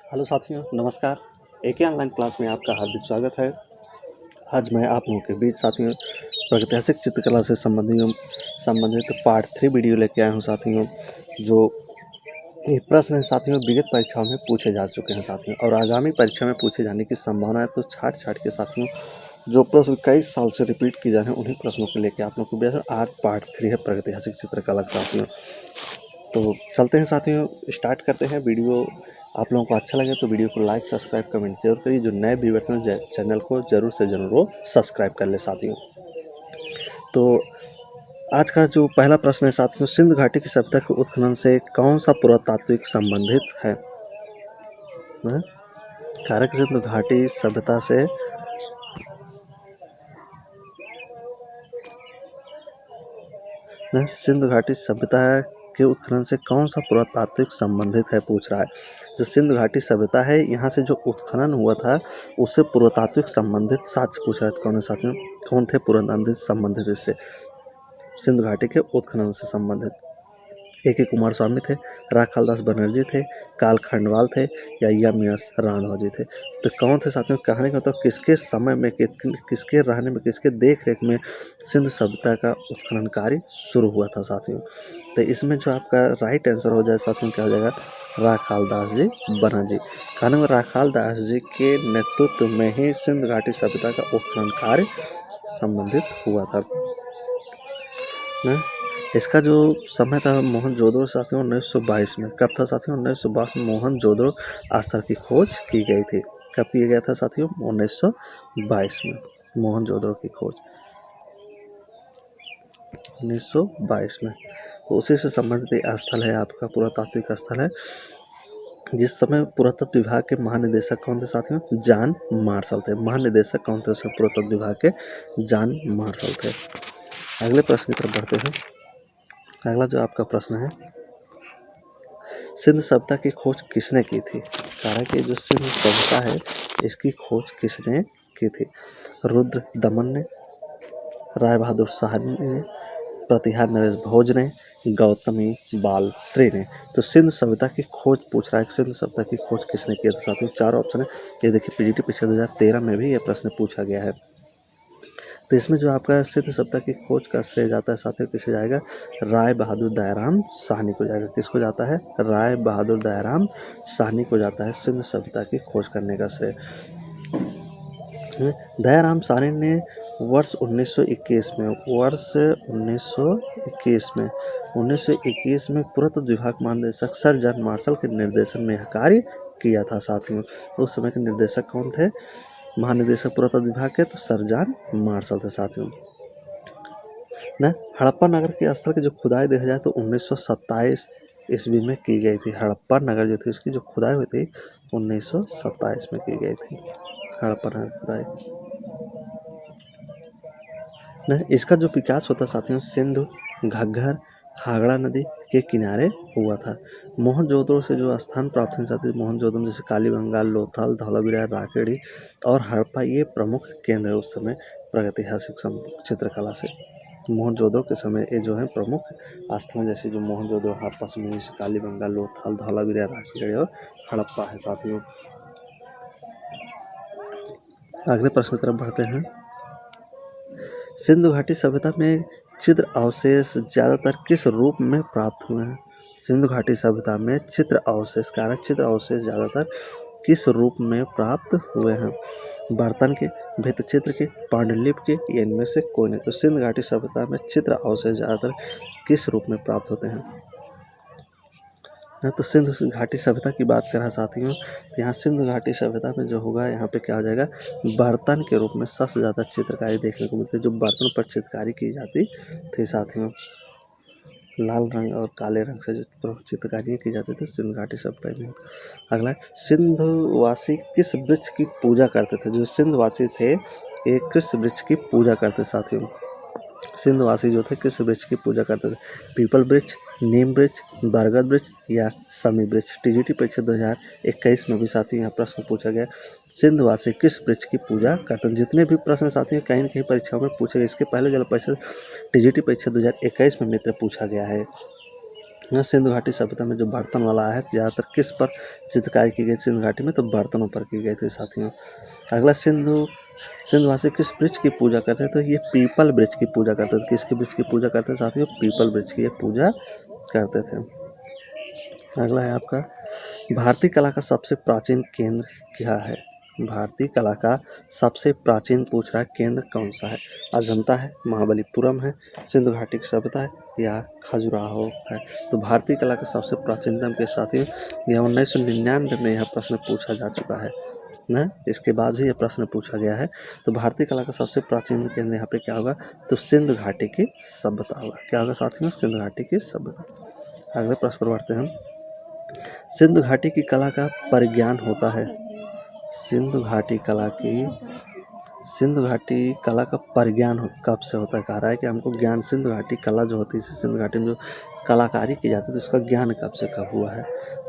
Hello साथियों, नमस्कार। एक ही ऑनलाइन क्लास में आपका हार्दिक स्वागत है। आज मैं आप लोगों के बीच साथियों प्रागैतिहासिक चित्रकला से संबंधित पार्ट 3 वीडियो लेके आया हूँ साथियों। जो ये प्रश्न है साथियों विगत परीक्षाओं में पूछे जा चुके हैं साथियों, और आगामी परीक्षा में पूछे जाने की संभावना है। तो छाट के साथियों जो प्रश्न कई साल से रिपीट किए जा रहे हैं उन्हीं प्रश्नों को लेकर आप लोग को बेहतर आज पार्ट 3 है प्रागैतिहासिक चित्रकला साथियों। तो चलते हैं साथियों, स्टार्ट करते हैं। वीडियो आप लोगों को अच्छा लगे तो वीडियो को लाइक सब्सक्राइब कमेंट जरूर करिए। जो नए व्यूअर्स हैं चैनल को जरूर से जरूर वो सब्सक्राइब कर ले साथियों। तो आज का जो पहला प्रश्न है साथियों, सिंध घाटी की सभ्यता के उत्खनन से कौन सा पुरातात्विक संबंधित है? कारक सिंध घाटी सभ्यता से सिंध घाटी सभ्यता के उत्खनन से कौन सा पुरातात्विक संबंधित है पूछ रहा है। जो सिंध घाटी सभ्यता है यहाँ से जो उत्खनन हुआ था उससे पुरातात्विक संबंधित साक्ष्य पूछ रहा है। कौन है साथियों, कौन थे पुरातात्विक संबंधित इससे सिंध घाटी के उत्खनन से संबंधित? ए.के. कुमार स्वामी थे, राखालदास बनर्जी थे, काल खंडवाल थे या यस रांधवा जी थे। तो कौन थे साथियों? कहने का मतलब किसके समय में, किसके रहने में, किसके देख रेख में सिंध सभ्यता का उत्खनन कार्य शुरू हुआ था साथियों। तो इसमें जो आपका राइट आंसर हो जाए साथियों क्या हो जाएगा? राखालदास जी बनर्जी। कहने में राखालदास जी के नेतृत्व में ही सिंध घाटी सभ्यता का उत्खनन कार्य संबंधित हुआ था। इसका जो समय था मोहनजोदड़ो साथियों 1922 में। कब था साथियों? 1922 में मोहनजोदड़ो स्थल की खोज की गई थी। कब किया गया था साथियों? 1922 में मोहनजोदड़ो की खोज 1922 में। तो उसी से संबंधित स्थल है आपका, पुरातात्विक स्थल है। जिस समय पुरातत्व विभाग के महानिदेशक कौन थे साथियों? जॉन मार्शल थे। महानिदेशक कौन थे उसमें? पुरातत्व विभाग के जॉन मार्शल थे। अगले प्रश्न की तरफ बढ़ते हैं। अगला जो आपका प्रश्न है, सिंध सभ्यता की खोज किसने की थी? कहा कि जो सिंध सभ्यता है इसकी खोज किसने की थी? रुद्र दमन ने, राय बहादुर शाही ने, प्रतिहार नरेश भोज ने, गौतमी बाल श्री ने। तो सिंध सभ्यता की खोज पूछ रहा है, सिंध सभ्यता की खोज किसने की थी साथियों? 4 ऑप्शन है। ये देखिए पीजीटी परीक्षा 2013 में भी यह प्रश्न पूछा गया है। तो इसमें जो आपका सिंध सभ्यता की खोज का श्रेय जाता है साथियों किसे जाएगा? राय बहादुर दयाराम साहनी को जाएगा। किसको जाता है? राय बहादुर दयाराम साहनी को जाता है सिंध सभ्यता की खोज करने का श्रेय। दयाराम साहनी ने वर्ष 1921 में पुरातत्व विभाग महानिदेशक सर जॉन मार्शल के निर्देशन में यह कार्य किया था साथियों। उस समय के निर्देशक कौन थे? महानिदेशक पुरातत्व विभाग के तो सर जॉन मार्शल थे साथियों। ना हड़प्पा नगर के स्थल की जो खुदाई देखा जाए तो 1927 ईस्वी में की गई थी। हड़प्पा नगर जो थी उसकी जो खुदाई हुई थी 1927 में की गई थी हड़प्पा नगर खुदाई। ना इसका जो विकास होता साथियों सिंधु घग्गर हागड़ा नदी के किनारे हुआ था। मोहनजोदड़ो से जो स्थान प्राप्त हुए साथी मोहनजोदड़ो में जैसे कालीबंगा, लोथल, धौलावीरा, राखेड़ी और हड़प्पा ये प्रमुख केंद्र है उस समय प्रागैतिहासिक चित्रकला से। मोहनजोदड़ो के समय ये जो है प्रमुख स्थान जैसे जो मोहनजोदड़ो हड़प्पा से जैसे कालीबंगा, लोथल, धौलावीरा, राखेड़ी और हड़प्पा है साथियों। अगले प्रश्न की तरफ बढ़ते हैं। सिंधु घाटी सभ्यता में चित्र अवशेष ज़्यादातर किस रूप में प्राप्त हुए हैं? सिंधु घाटी सभ्यता में चित्र अवशेष ज़्यादातर किस रूप में प्राप्त हुए हैं? बर्तन के, भित्तिचित्र के, पांडुलिपि के या इनमें से कोई नहीं। तो सिंधु घाटी सभ्यता में चित्र अवशेष ज़्यादातर किस रूप में प्राप्त होते हैं? तो सिंधु घाटी सभ्यता की बात कर रहा साथियों, तो यहाँ सिंधु घाटी सभ्यता में जो होगा यहाँ पे क्या हो जाएगा? बर्तन के रूप में सबसे ज़्यादा चित्रकारी देखने को मिलती है। जो बर्तन पर चित्रकारी की जाती थी साथियों, लाल रंग और काले रंग से जो चित्रकारियाँ की जाती थी सिंधु घाटी सभ्यता में। अगला, सिंधुवासी किस वृक्ष की पूजा करते थे? जो सिंधुवासी थे ये किस वृक्ष की पूजा करते साथियों? सिंधुवासी जो थे किस वृक्ष की पूजा करते थे? पीपल वृक्ष, नीम वृक्ष, बरगद वृक्ष या समी वृक्ष। टीजीटी परीक्षा 2021 में भी साथियों यहाँ प्रश्न पूछा गया, सिंधुवासी किस वृक्ष की पूजा करते हैं? जितने भी प्रश्न साथियों कहीं न कहीं परीक्षाओं में पूछे गए। इसके पहले जल परिषद टीजीटी परीक्षा 2021 में मित्र पूछा गया है। यहाँ सिंधु घाटी सभ्यता में जो बर्तन वाला है ज़्यादातर किस पर चित्रकारी की गई सिंधु घाटी में, तो बर्तनों पर की गई थी साथियों। अगला सिंधुवासी किस वृक्ष की पूजा करते हैं, तो ये पीपल वृक्ष की पूजा करते थे। किसके वृक्ष की पूजा करते हैं साथियों, पीपल वृक्ष की पूजा करते थे। अगला है आपका भारतीय कला का सबसे प्राचीन केंद्र क्या है। भारतीय कला का सबसे प्राचीन पूछ रहा है केंद्र कौन सा है। अजंता है, महाबलीपुरम है, सिंधु घाटी की सभ्यता है या खजुराहो है। तो भारतीय कला का सबसे प्राचीनतम के साथियों यह 1999 में यह प्रश्न पूछा जा चुका है ना, इसके बाद भी यह प्रश्न पूछा गया है। तो भारतीय कला का सबसे प्राचीन केंद्र यहाँ पे क्या होगा, तो सिंधु घाटी की सभ्यता होगा। क्या होगा साथियों, सिंधु घाटी की सभ्यता। अगले प्रश्न पर बढ़ते हैं। सिंधु घाटी की कला का परिज्ञान होता है। सिंधु घाटी कला का परिज्ञान कब से होता है, कह रहा है कि हमको ज्ञान सिंधु घाटी कला जो होती है, सिंधु घाटी में जो कलाकारी की जाती है तो उसका ज्ञान कब से कब हुआ है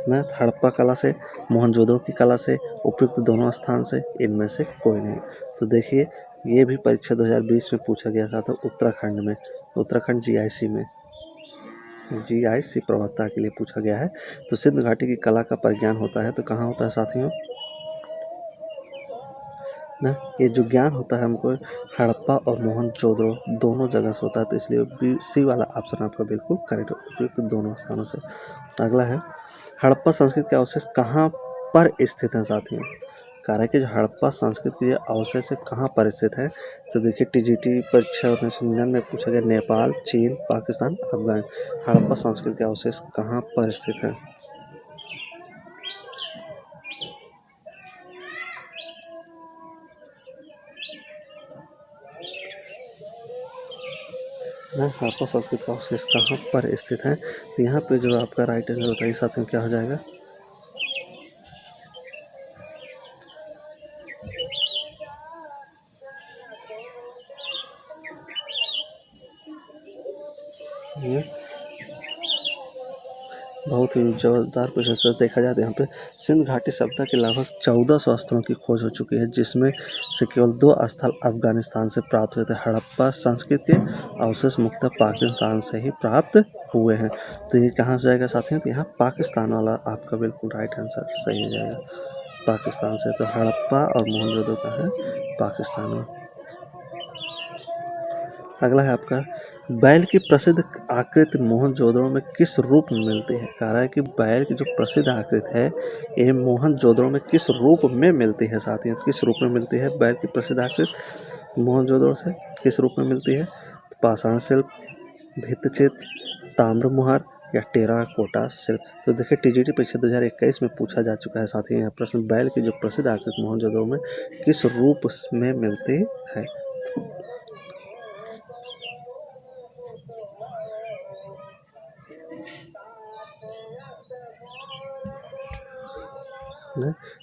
ना। हड़प्पा कला से, मोहनजोदड़ो की कला से, उपयुक्त दोनों स्थान से, इनमें से कोई नहीं। तो देखिए ये भी परीक्षा 2020 में पूछा गया था, तो उत्तराखंड में, उत्तराखंड जीआईसी प्रवक्ता के लिए पूछा गया है। तो सिंधु घाटी की कला का परिज्ञान होता है तो कहाँ होता है साथियों ना, ये जो ज्ञान होता है हमको हड़प्पा और मोहनजोदड़ो दोनों जगह से होता है, तो इसलिए सी वाला ऑप्शन आपका बिल्कुल करेक्ट उपयुक्त दोनों स्थानों से। अगला है हड़प्पा संस्कृति के अवशेष कहाँ पर स्थित हैं साथियों। कह रहा है कि जो हड़प्पा संस्कृति के अवशेष कहाँ पर स्थित है, तो देखिए टीजीटी परीक्षा 1999 में पूछा गया, नेपाल, चीन, पाकिस्तान, अफगान। हड़प्पा संस्कृति के अवशेष कहाँ पर स्थित है ना, हड़प्पा संस्कृति का अवशेष कहाँ पर स्थित है। तो यहाँ पे जो आपका राइट आंसर बताइए साथियों क्या हो जाएगा। ये बहुत ही जोरदार क्वेश्चन से देखा जाए तो यहाँ पे सिंधु घाटी सभ्यता के लगभग 1400 स्थलों की खोज हो चुकी है, जिसमें से केवल 2 स्थल अफगानिस्तान से प्राप्त हुए थे। हड़प्पा संस्कृति के अवशेष मुख्यतः पाकिस्तान से ही प्राप्त हुए हैं। तो ये कहाँ से जाएगा साथियों, तो यहाँ पाकिस्तान वाला आपका बिल्कुल राइट आंसर सही हो जाएगा, पाकिस्तान से। तो हड़प्पा और मोहनजोदड़ो का है पाकिस्तान में। अगला है आपका बैल की प्रसिद्ध आकृति मोहनजोदड़ो में किस रूप में मिलती है। कह रहा है कि बैल की जो प्रसिद्ध आकृति है ये मोहनजोदड़ो में किस रूप में मिलती है साथियों, किस रूप में मिलती है बैल की प्रसिद्ध आकृति मोहनजोदड़ो से किस रूप में मिलती है। पाषाण शिल्प, भित्तिचित्र, ताम्रमुहर या टेराकोटा शिल्प। तो देखिए टीजीटी परीक्षा 2021 में पूछा जा चुका है साथियों यह प्रश्न, बैल की जो प्रसिद्ध आकृति मोहनजोदड़ो में किस रूप में मिलती है।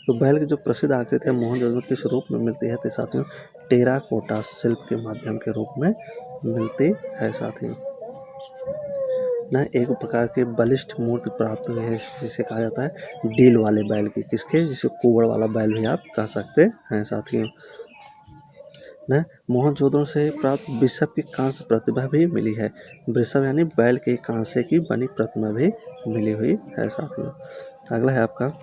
तो बैल की जो प्रसिद्ध आकृति है मोहनजोदड़ो में किस रूप में मिलती है, तो साथियों टेराकोटा शिल्प के माध्यम के रूप में मिलती है साथियों ना। एक प्रकार के बलिष्ठ मूर्ति प्राप्त हुई है जिसे कहा जाता है डील वाले बैल की, किसके, जिसे कुंवड़ वाला बैल भी आप कह सकते हैं साथियों ना। मोहनजोदड़ो से प्राप्त वृषभ की कांस्य प्रतिमा भी मिली है। वृषभ यानी बैल के कांसे की बनी प्रतिमा भी मिली हुई है साथियों। अगला है आपका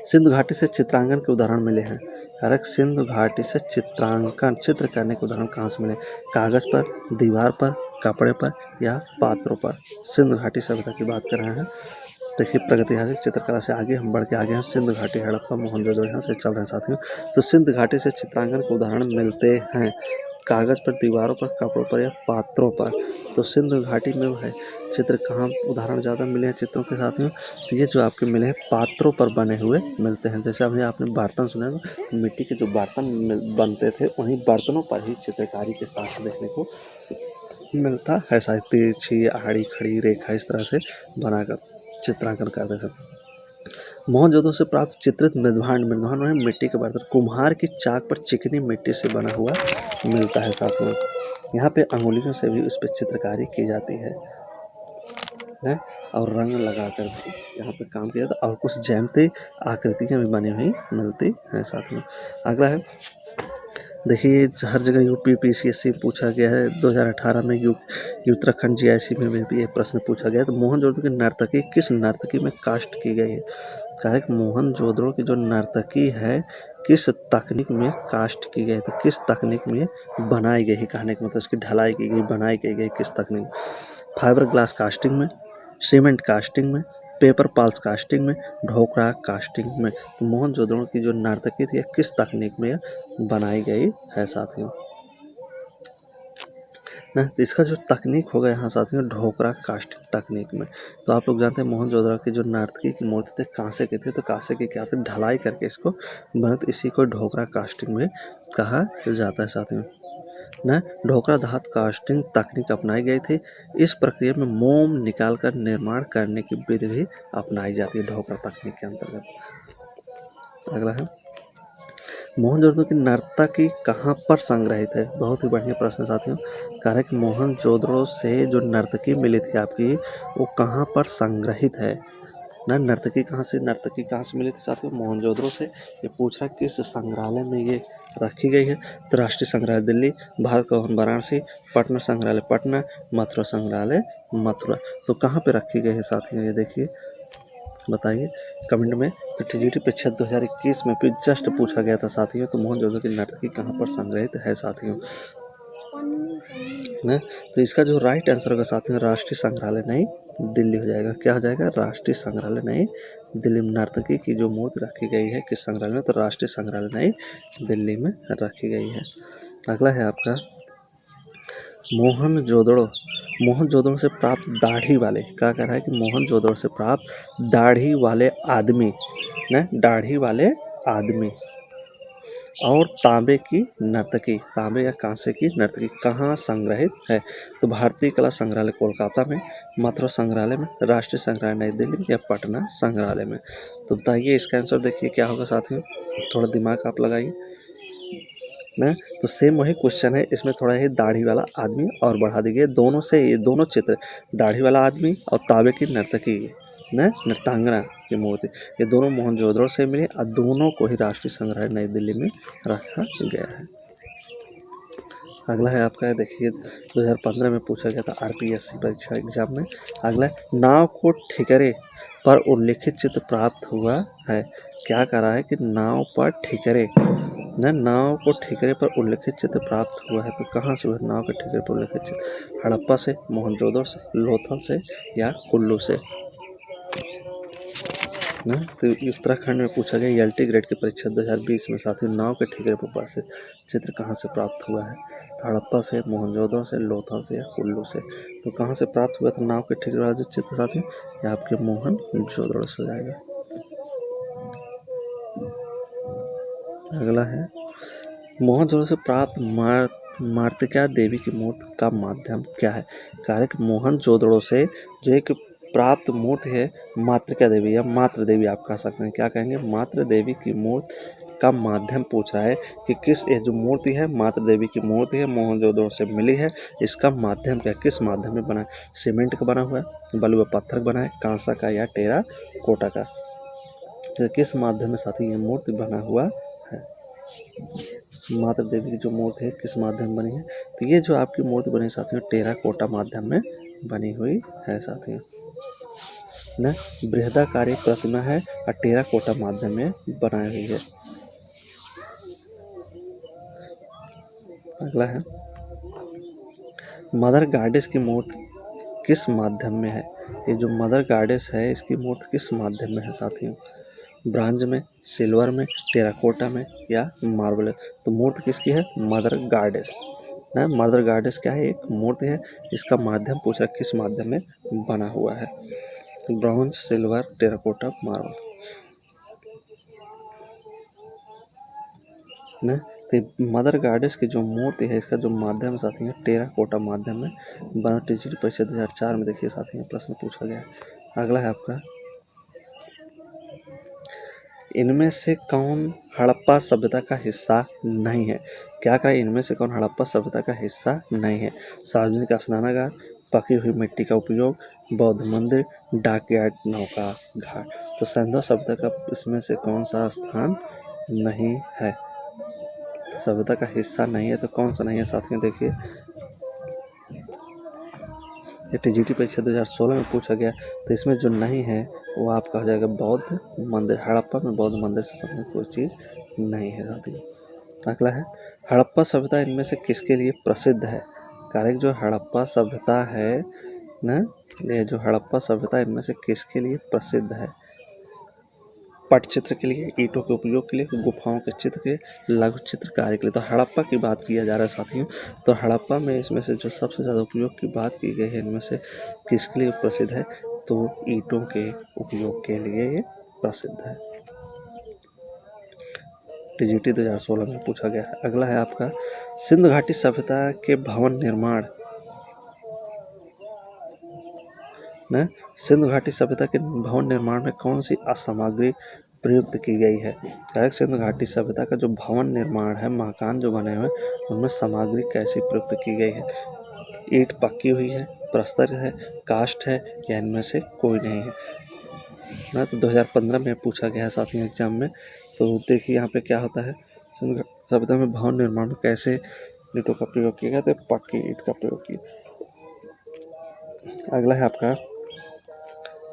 सिंधु घाटी से चित्रांकन के उदाहरण मिले हैं। हरक सिंधु घाटी से चित्र करने के उदाहरण कहाँ से मिले, कागज पर, दीवार पर, कपड़े पर या पात्रों पर। सिंधु घाटी सभ्यता की बात कर रहे हैं। देखिए प्रगतिहासिक चित्रकला से आगे हम बढ़ के आगे हैं, सिंधु घाटी, हड़प्पा, मोहनजोदड़ो यहाँ से चल रहे हैं साथियों। तो सिंधु घाटी से चित्रांकन के उदाहरण मिलते हैं कागज पर, दीवारों पर, कपड़ों पर या पात्रों पर। तो सिंधु घाटी में है चित्र कहाँ उदाहरण ज़्यादा मिले हैं चित्रों के साथियों, तो ये जो आपके मिले हैं पात्रों पर बने हुए मिलते हैं। जैसे अभी आपने बर्तन सुने, मिट्टी के जो बर्तन बनते थे उन्हीं बर्तनों पर ही चित्रकारी के साथ देखने को मिलता है। शायद तिरछी, आड़ी, खड़ी रेखा इस तरह से बनाकर चित्रांकन करते थे। मोहनजोदड़ो से प्राप्त चित्रित मृदभांड में मिट्टी के बर्तन कुम्हार की चाक पर चिकनी मिट्टी से बना हुआ मिलता है साथियों। यहाँ पे अंगुलियों से भी उस पर चित्रकारी की जाती है और रंग लगाकर भी यहाँ पे काम किया जाता है, और कुछ ज्यामितीय आकृतियाँ भी बनी हुई मिलती हैं साथियों। अगला है देखिए हर जगह यूपी पीसीएससी पूछा गया है। 2018 में उत्तराखंड जीआईसी में भी ये प्रश्न पूछा गया है। तो मोहनजोदड़ो की नर्तकी किस नर्तकी में कास्ट की गई है? करेक्ट, मोहनजोदड़ो की जो नर्तकी है किस तकनीक में कास्ट की गई, तो किस तकनीक में बनाई गई, कहने का मतलब उसकी ढलाई की गई, बनाई की गई किस तकनीक? फाइबर ग्लास कास्टिंग में, सीमेंट कास्टिंग में, पेपर पाल्स कास्टिंग में, ढोकरा कास्टिंग में। तो मोहनजोदड़ो की जो नर्तकी थी किस तकनीक में बनाई गई है साथियों ना? तो इसका जो तकनीक होगा यहाँ साथियों ढोकरा कास्टिंग तकनीक में। तो आप लोग जानते हैं मोहनजोदड़ो की जो नर्तकी की मूर्ति थे कांसे की थी, तो कांसे की क्या थे ढलाई करके इसको बना, तो इसी को ढोकरा कास्टिंग में कहा जाता है साथियों ना। ढोकरा धातु कास्टिंग तकनीक अपनाई गई थी। इस प्रक्रिया में मोम निकालकर निर्माण करने की विधि भी अपनाई जाती है ढोकरा तकनीक के अंतर्गत। अगला है मोहनजोदड़ो की नर्तकी कहाँ पर संग्रहित है? बहुत ही बढ़िया प्रश्न साथियों। करेक्ट, मोहनजोदड़ो से जो नर्तकी मिली थी आपकी वो कहाँ पर संग्रहित है ना? नर्तकी कहाँ से मिली थी साथियों? मोहनजोदड़ो से। ये पूछ रहा है किस संग्रहालय में ये रखी गई है? तो राष्ट्रीय संग्रहालय दिल्ली, भारत का भवन वाराणसी, पटना संग्रहालय पटना, मथुरा संग्रहालय मथुरा। तो कहाँ पे रखी गई है साथियों ये देखिए, बताइए कमेंट में। तो टीजीटी परीक्षा 2021 में भी जस्ट पूछा गया था साथियों, तो मोहनजोदड़ो की नर्तकी कहाँ पर संग्रहित है साथियों ना? तो इसका जो राइट आंसर होगा साथियों राष्ट्रीय संग्रहालय नई दिल्ली हो जाएगा। क्या हो जाएगा? राष्ट्रीय संग्रहालय नई दिल्ली में नर्तकी की जो मूर्ति रखी गई है किस संग्रहालय में? तो राष्ट्रीय संग्रहालय नई दिल्ली में रखी गई है। अगला है आपका मोहनजोदड़ो से प्राप्त दाढ़ी वाले, क्या कह रहा है कि मोहनजोदड़ो से प्राप्त दाढ़ी वाले आदमी ना, दाढ़ी वाले आदमी और तांबे की नर्तकी, तांबे या कांसे की नर्तकी कहाँ संग्रहित है? तो भारतीय कला संग्रहालय कोलकाता में, मथुरा संग्रहालय में, राष्ट्रीय संग्रहालय नई दिल्ली या पटना संग्रहालय में। तो बताइए इसका आंसर देखिए क्या होगा साथियों, थोड़ा दिमाग आप लगाइए ना। तो सेम वही क्वेश्चन है, इसमें थोड़ा ही दाढ़ी वाला आदमी और बढ़ा दी गई। दोनों से ये दोनों चित्र, दाढ़ी वाला आदमी और तांबे की नर्तकी न नृत्यांगना की मूर्ति, ये दोनों मोहनजोदड़ो से मिले और दोनों को ही राष्ट्रीय संग्रहालय नई दिल्ली में रखा गया है। अगला है आपका देखिए 2015 में पूछा गया था आरपीएससी परीक्षा एग्जाम में। अगला नाव को ठिकरे पर उल्लिखित चित्र प्राप्त हुआ है। क्या कह रहा है कि नाव पर ठिकरे न, नाव को ठिकरे पर उल्लिखित चित्र प्राप्त हुआ है। तो कहाँ से हुआ नाव के ठिकरे पर उल्लिखित चित्र? हड़प्पा से, मोहनजोदड़ो से, लोथल से या कुल्लू से ना। तो उत्तराखंड में पूछा गया एलटी ग्रेड की परीक्षा 2020 में साथियों नाव के ठिकरे पर से चित्र कहाँ से प्राप्त हुआ है? हड़प्पा से, मोहनजोदड़ो से, लोथल से या कुल्लू से। तो कहाँ से प्राप्त हुआ था नाव के ठिकरे वाला जो चित्र साथियों? ये आपके मोहनजोदड़ो से हो जाएगा। अगला है मोहनजोदड़ो से प्राप्त मार्तिका देवी की मूर्ति का माध्यम क्या है? करेक्ट, मोहनजोदड़ो से जो एक प्राप्त मूर्ति है मातृका देवी या मातृ देवी आप कह सकते हैं, क्या कहेंगे? मातृ देवी की मूर्ति का माध्यम पूछ रहा है कि किस, ये जो मूर्ति है मातृ देवी की मूर्ति है मोहनजोदड़ो से मिली है, इसका माध्यम क्या, किस माध्यम में बना है? सीमेंट का बना हुआ है, बलुआ पत्थर का बना है, कांसा का या टेरा कोटा का? तो किस माध्यम में साथी ये मूर्ति बना हुआ है? मातृ देवी की जो मूर्ति है किस माध्यम बनी है? तो ये जो आपकी मूर्ति बनी साथियों टेरा कोटा माध्यम में बनी हुई है साथियों न। बृहदाकारी प्रतिमा है और टेरा कोटा माध्यम में बनाई हुई है। अगला है मदर गॉडेस की मूर्ति किस माध्यम में है? ये जो मदर गॉडेस है इसकी मूर्ति किस माध्यम में है साथियों? ब्रांज में, सिल्वर में, टेराकोटा में या मार्बल? तो मूर्ति किसकी है? मदर गॉडेस ना। मदर गॉडेस क्या है? एक मूर्ति है, इसका माध्यम पूछा किस माध्यम में बना हुआ है? ब्रॉन्ज, सिल्वर, टेराकोटा, मार्बल ना। तो मदर गॉडेस की जो मूर्ति है इसका जो माध्यम साथी है टेराकोटा माध्यम में बना। टीजीटी परीक्षा 2004 में देखिए साथी प्रश्न पूछा गया। अगला है आपका इनमें से कौन हड़प्पा सभ्यता का हिस्सा नहीं है? क्या कहा? इनमें से कौन हड़प्पा सभ्यता का हिस्सा नहीं है? सार्वजनिक स्नानागार, पकी हुई मिट्टी का उपयोग, बौद्ध मंदिर, डाकयार्ड, नौका घाट। तो सिंधु सभ्यता का इसमें से कौन सा स्थान नहीं है? सभ्यता का हिस्सा नहीं है तो कौन सा नहीं है साथियों? देखिए ये टीजीटी परीक्षा 2016 में पूछा गया, तो इसमें जो नहीं है वो आपका हो जाएगा बौद्ध मंदिर। हड़प्पा में बौद्ध मंदिर से संबंधित कोई चीज़ नहीं है साथियों। अगला है हड़प्पा सभ्यता इनमें से किसके लिए प्रसिद्ध है? करेक्ट, जो हड़प्पा सभ्यता है ना, ये जो हड़प्पा सभ्यता इनमें से किसके लिए प्रसिद्ध है? पटचित्र के लिए, ईंटों के उपयोग के लिए, गुफाओं के चित्र के लिए, लघु चित्रकारी के लिए। तो हड़प्पा की बात किया जा रहा है साथियों। तो हड़प्पा में इसमें से जो सबसे ज़्यादा उपयोग की बात की गई है इनमें से किसके लिए प्रसिद्ध है? तो ईंटों के उपयोग के लिए ये प्रसिद्ध है। टीजीटी 2016 में पूछा गया है। अगला है आपका सिंधु घाटी सभ्यता के भवन निर्माण में, सिंधु घाटी सभ्यता के भवन निर्माण में कौन सी असामग्री प्रयुक्त की गई है? करेक्ट, सिंधु घाटी सभ्यता का जो भवन निर्माण है, मकान जो बने हुए उनमें सामग्री कैसी प्रयुक्त की गई है? ईंट पक्की हुई है, प्रस्तर है, काष्ठ है, या इनमें से कोई नहीं है ना। तो 2015 में पूछा गया है साथियों एग्जाम में। तो देखिए यहाँ पे क्या होता है, सिंधु घाटी सभ्यता में भवन निर्माण में कैसे ईंटों का प्रयोग किया गया? तो पक्की ईंट का प्रयोग किया। अगला है आपका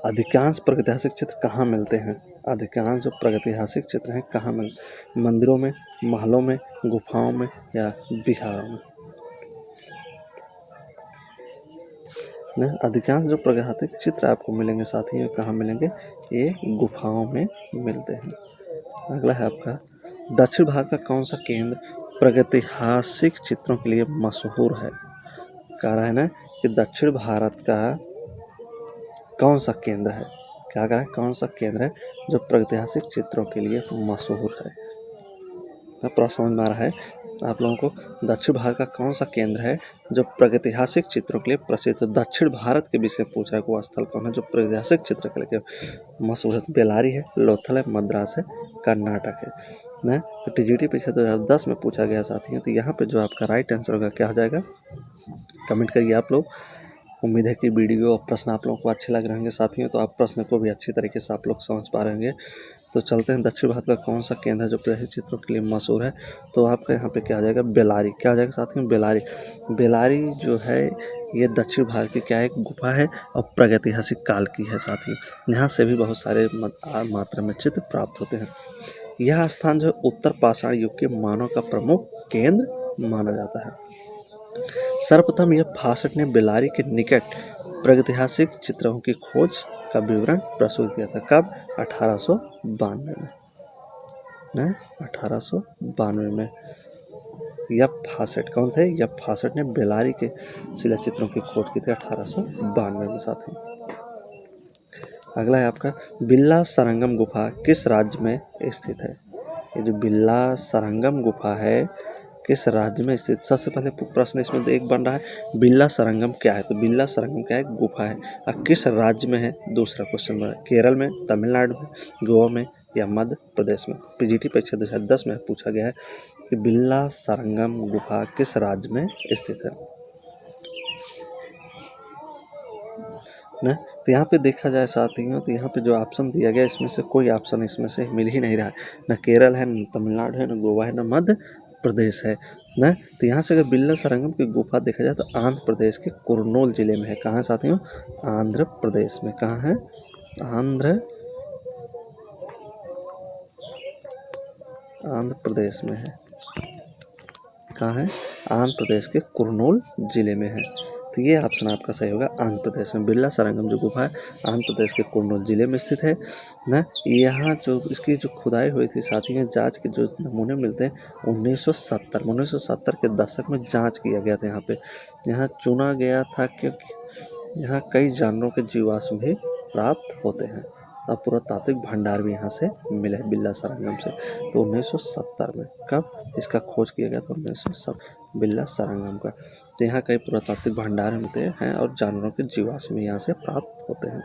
अधिकांश प्रागैतिहासिक चित्र कहाँ मिलते हैं? अधिकांश जो प्रागैतिहासिक चित्र हैं कहाँ मिलते? मंदिरों में, महलों में, गुफाओं में, या बिहारों में ना। अधिकांश जो प्रागैतिहासिक चित्र आपको मिलेंगे साथियों कहाँ मिलेंगे? ये गुफाओं में मिलते हैं। अगला है आपका दक्षिण भारत का कौन सा केंद्र प्रागैतिहासिक चित्रों के लिए मशहूर है? कह रहा है ना कि दक्षिण भारत का कौन सा केंद्र है, क्या कह रहा है, कौन सा केंद्र है जो प्रागैतिहासिक चित्रों के लिए मशहूर है? प्रश्न समझ में आ रहा है आप लोगों को? दक्षिण भारत का कौन सा केंद्र है जो प्रागैतिहासिक चित्रों के लिए प्रसिद्ध है? दक्षिण भारत के विषय पूछ रहा है, वो स्थल कौन है जो प्रागैतिहासिक चित्र के लिए मशहूर है? बेलारी है, लोथल है, मद्रास है, कर्नाटक है ना। तो टीजीटी परीक्षा 2010 में पूछा गया साथियों। तो यहाँ पे जो आपका राइट आंसर होगा क्या हो जाएगा? कमेंट करिए आप लोग। उम्मीद है कि वीडियो और प्रश्न आप लोगों को अच्छे लग रहे होंगे साथियों। तो आप प्रश्न को भी अच्छी तरीके से आप लोग समझ पा रहे होंगे। तो चलते हैं, दक्षिण भारत का कौन सा केंद्र है जो प्रागैतिहासिक चित्रों के लिए मशहूर है? तो आपका यहाँ पे क्या आ जाएगा? बेलारी। क्या हो जाएगा साथियों? बेलारी। बेलारी जो है ये दक्षिण भारत की क्या है? एक गुफा है और प्रागैतिहासिक काल की है साथियों। यहाँ से भी बहुत सारे मात्रा में चित्र प्राप्त होते हैं। यह स्थान जो है उत्तर पाषाण युग के मानव का प्रमुख केंद्र माना जाता है। सर्वप्रथम यह फासट ने बेलारी के निकट प्रागैतिहासिक चित्रों की खोज का विवरण प्रस्तुत किया था। कब? 1892 में ना, 1892 में। यह फासट कौन थे? यह फासट ने बेलारी के शिला चित्रों की खोज की थी 1892 में साथी। अगला है आपका बिल्ला सरंगम गुफा किस राज्य में स्थित है? ये जो बिल्ला सरंगम गुफा है किस राज्य में स्थित? सबसे पहले प्रश्न इसमें एक बन रहा है बिल्ला सरंगम क्या है? तो बिल्ला सरंगम क्या है? गुफा है। और किस राज्य में है? दूसरा क्वेश्चन बना, केरल में, तमिलनाडु में, गोवा में, या मध्य प्रदेश में? पीजीटी परीक्षा 2010 में पूछा गया है कि बिल्ला सरंगम गुफा किस राज्य में स्थित है ना। तो यहाँ पे देखा जाए साथियों, तो यहाँ पे जो ऑप्शन दिया गया इसमें से कोई ऑप्शन इसमें से मिल ही नहीं रहा है। न केरल है, न तमिलनाडु है, न गोवा है, न मध्य प्रदेश है ना। तो यहाँ से अगर बिल्ला सरंगम की गुफा देखा जाए तो आंध्र प्रदेश के कुर्नूल जिले में है। कहाँ है साथियों? आंध्र प्रदेश में। कहाँ है? आंध्र प्रदेश में है। कहाँ है? आंध्र प्रदेश के कुर्नूल जिले में है। तो ये ऑप्शन आपका सही होगा, आंध्र प्रदेश में। बिल्ला सरंगम जो गुफा है आंध्र प्रदेश के कुर्नूल जिले में स्थित है ना। यहाँ जो इसकी जो खुदाई हुई थी साथियों, जांच के जो नमूने मिलते हैं 1970 के दशक में जांच किया गया था। यहाँ चुना गया था क्योंकि यहाँ कई जानवरों के जीवाश्म भी प्राप्त होते हैं और पुरातात्विक भंडार भी यहाँ से मिले बिल्ला सरंगम से। तो 1970 में कब इसका खोज किया गया? तो 1970 बिल्ला सरंगम का। तो यहाँ कई पुरातात्विक भंडार मिलते हैं और जानवरों के जीवाश्म यहाँ से प्राप्त होते हैं।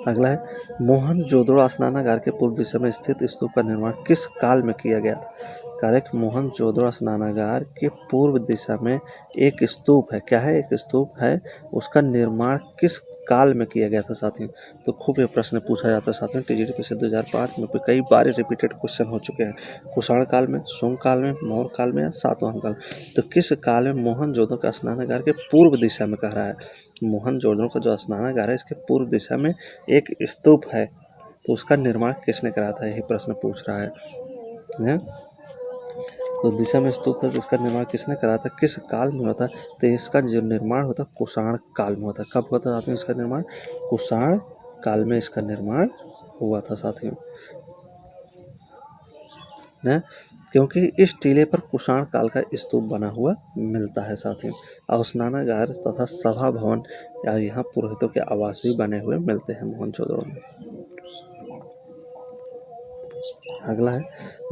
अगला है मोहनजोदड़ो स्नानागार के पूर्व दिशा में स्थित स्तूप का निर्माण किस काल में किया गया था? करेक्ट, मोहनजोदड़ो स्नानागार के पूर्व दिशा में एक स्तूप है। क्या है? एक स्तूप है। उसका निर्माण किस काल में किया गया था साथियों। तो खूब ये प्रश्न पूछा जाता है साथियों, टीजीटी पीछे 2005 में कई बार रिपीटेड क्वेश्चन हो चुके हैं। कुषाण काल में, शुंग काल में, मौर्य काल में या सातवाहन काल। तो किस काल में मोहनजोदड़ो का स्नानागार के पूर्व दिशा में कह रहा है, मोहनजोदड़ो का जो स्नानागार है इसके पूर्व दिशा में एक स्तूप है, तो उसका निर्माण किसने कराया था, यही प्रश्न पूछ रहा है। तो दिशा में स्तूप था, इसका निर्माण किसने कराया था, किस काल में हुआ था। तो इसका जो निर्माण होता कुषाण काल में होता। कब हुआ था साथियों इसका निर्माण, कुषाण काल में इसका निर्माण हुआ था साथियों, है, क्योंकि इस टीले पर कुषाण काल का स्तूप बना हुआ मिलता है साथियों। और स्नानागार तथा सभा भवन या यहाँ पुरोहितों के आवास भी बने हुए मिलते हैं मोहनजोदड़ो में। अगला है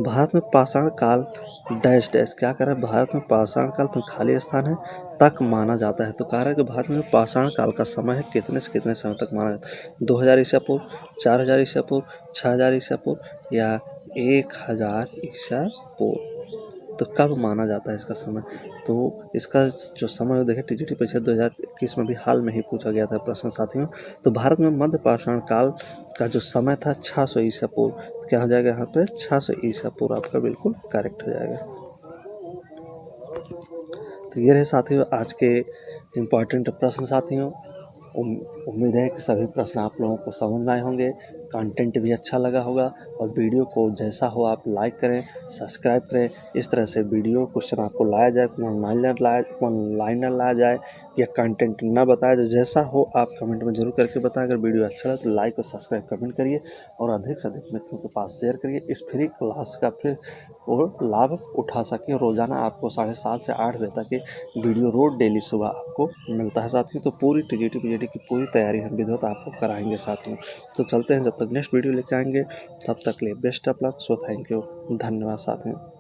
भारत में पाषाण काल डैश डैश, क्या कह रहा है, भारत में पाषाण काल में खाली स्थान है तक माना जाता है। तो कह रहा है कि भारत में पाषाण काल का समय है कितने से कितने समय तक माना जाता है, 2000 ईसा पूर्व, 4000 ईसा पूर्व, 6000 ईसा पूर्व या 1000 ईसा पूर्व। तो कब माना जाता है इसका समय, तो इसका जो समय देखें टीजीटी परीक्षा 2021 में भी हाल में ही पूछा गया था प्रश्न साथियों। तो भारत में मध्य पाषाण काल का जो समय था 600 ईसा पूर्व। तो क्या हो जाएगा यहाँ पे 600 ईसा पूर्व आपका बिल्कुल करेक्ट हो जाएगा। तो ये रहे साथियों आज के इम्पॉर्टेंट प्रश्न साथियों। उम्मीद है कि सभी प्रश्न आप लोगों को समझ में आए होंगे, कंटेंट भी अच्छा लगा होगा, और वीडियो को जैसा हो आप लाइक करें, सब्सक्राइब करें। इस तरह से वीडियो क्वेश्चन आपको लाया जाए, वन लाइनर लाया जाए या कंटेंट ना बताया जाए, जैसा हो आप कमेंट में जरूर करके बताएं। अगर वीडियो अच्छा लगे तो लाइक और सब्सक्राइब कमेंट करिए और अधिक से अधिक मित्रों के पास शेयर करिए। इस फ्री क्लास का फिर वो लाभ उठा सकें। रोज़ाना आपको 7:30 से 8 बजे तक की वीडियो रोज डेली सुबह आपको मिलता है साथियों। तो पूरी टीजीटी पीजीटी की पूरी तैयारी हम विधिवत आपको कराएंगे साथियों। तो चलते हैं, जब तक नेक्स्ट वीडियो लेके आएंगे तब तक के लिए best of luck. So thank you, धन्यवाद साथियों।